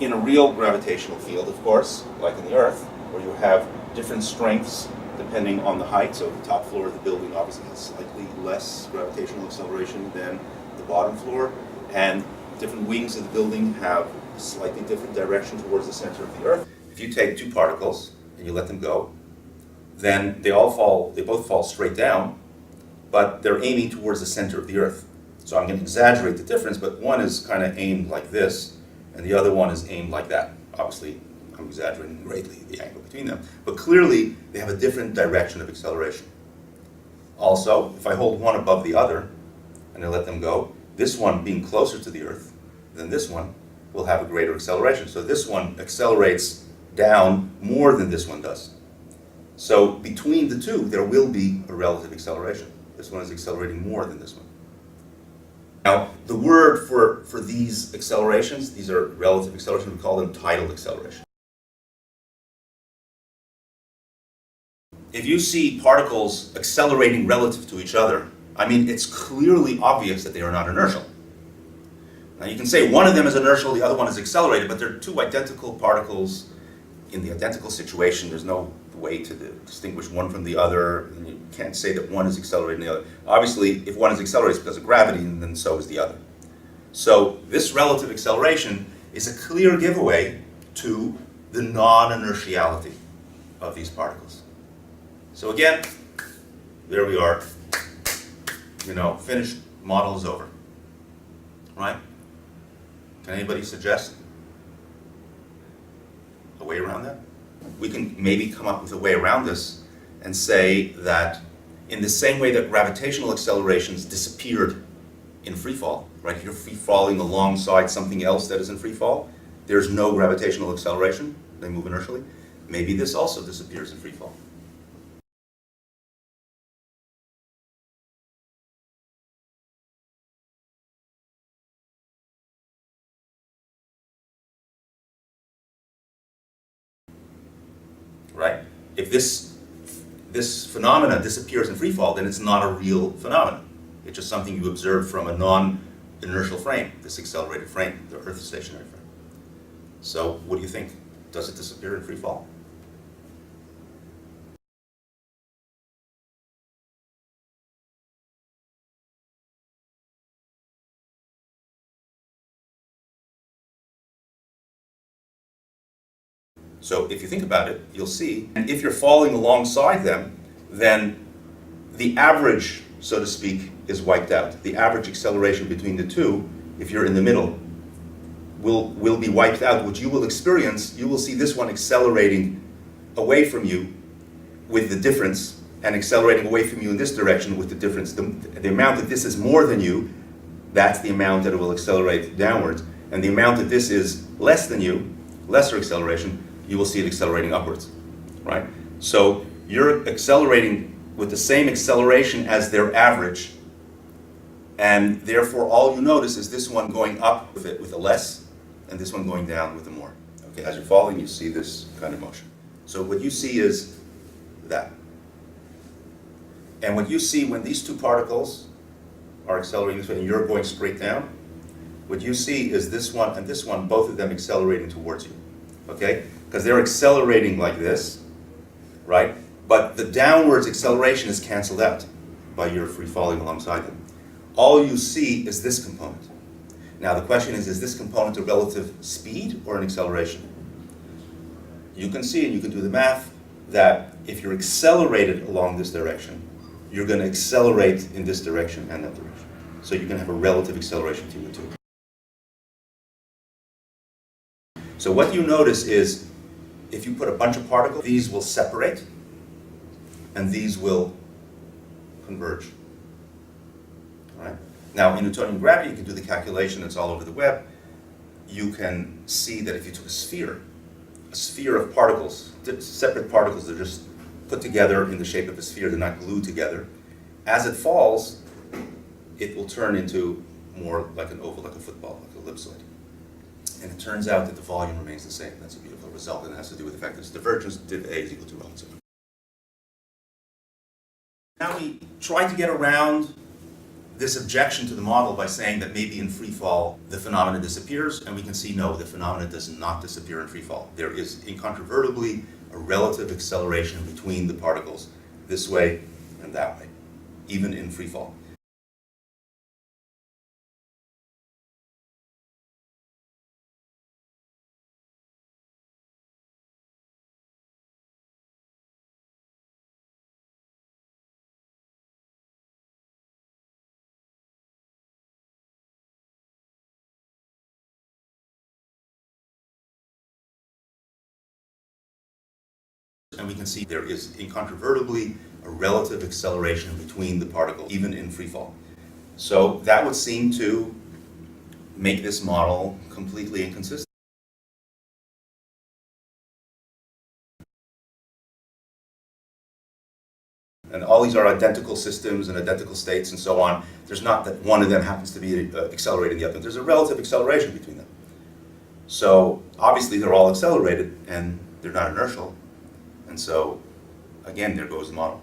in a real gravitational field, of course, like in the Earth, where you have different strengths depending on the height. So the top floor of the building obviously has slightly less gravitational acceleration than the bottom floor, and different wings of the building have a slightly different direction towards the center of the Earth. If you take two particles and you let them go, then they both fall straight down, but they're aiming towards the center of the Earth. So I'm going to exaggerate the difference, but one is kind of aimed like this, and the other one is aimed like that. Obviously, I'm exaggerating greatly the angle between them, but clearly they have a different direction of acceleration. Also, if I hold one above the other and I let them go, this one being closer to the Earth than this one will have a greater acceleration. So this one accelerates down more than this one does. So between the two, there will be a relative acceleration. This one is accelerating more than this one. Now, the word for these accelerations, these are relative accelerations, we call them tidal acceleration. If you see particles accelerating relative to each other, I mean, it's clearly obvious that they are not inertial. Now, you can say one of them is inertial, the other one is accelerated, but they're two identical particles in the identical situation. There's no way to distinguish one from the other, and you can't say that one is accelerating the other. Obviously, if one is accelerated, it's because of gravity, and then so is the other. So this relative acceleration is a clear giveaway to the non-inertiality of these particles. So again, there we are. Finished, model is over. Right? Can anybody suggest a way around that? We can maybe come up with a way around this and say that in the same way that gravitational accelerations disappeared in free fall, right? If you're free falling alongside something else that is in free fall, there's no gravitational acceleration, they move inertially. Maybe this also disappears in free fall. Right? If this phenomena disappears in free fall, then it's not a real phenomenon. It's just something you observe from a non-inertial frame, this accelerated frame, the Earth stationary frame. So what do you think? Does it disappear in free fall? So if you think about it, you'll see, and if you're falling alongside them, then the average, so to speak, is wiped out. The average acceleration between the two, if you're in the middle, will be wiped out. What you will experience, you will see this one accelerating away from you with the difference, and accelerating away from you in this direction with the difference. The amount that this is more than you, that's the amount that it will accelerate downwards. And the amount that this is less than you, lesser acceleration, you will see it accelerating upwards, right? So you're accelerating with the same acceleration as their average, and therefore all you notice is this one going up with a less, and this one going down with a more. Okay, as you're falling, you see this kind of motion. So what you see is that. And what you see when these two particles are accelerating this way and you're going straight down, what you see is this one and this one, both of them accelerating towards you. Okay? Because they're accelerating like this, right? But the downwards acceleration is canceled out by your free falling alongside them. All you see is this component. Now the question is this component a relative speed or an acceleration? You can see, and you can do the math, that if you're accelerated along this direction, you're going to accelerate in this direction and that direction. So you can have a relative acceleration between the two. So what you notice is, if you put a bunch of particles, these will separate, and these will converge. All right? Now, in Newtonian gravity, you can do the calculation, it's all over the web. You can see that if you took a sphere of particles, separate particles that are just put together in the shape of a sphere, they're not glued together, as it falls, it will turn into more like an oval, like a football, like an ellipsoid. And it turns out that the volume remains the same. That's a beautiful result, and it has to do with the fact that its divergence, div A is equal to rho. Now we try to get around this objection to the model by saying that maybe in free fall the phenomena disappears, and we can see no, the phenomena does not disappear in free fall. There is incontrovertibly a relative acceleration between the particles this way and that way, even in free fall. And we can see there is incontrovertibly a relative acceleration between the particles, even in free fall. So that would seem to make this model completely inconsistent. And all these are identical systems and identical states and so on. There's not that one of them happens to be accelerating the other. There's a relative acceleration between them. So obviously they're all accelerated and they're not inertial. And so, again, there goes the model.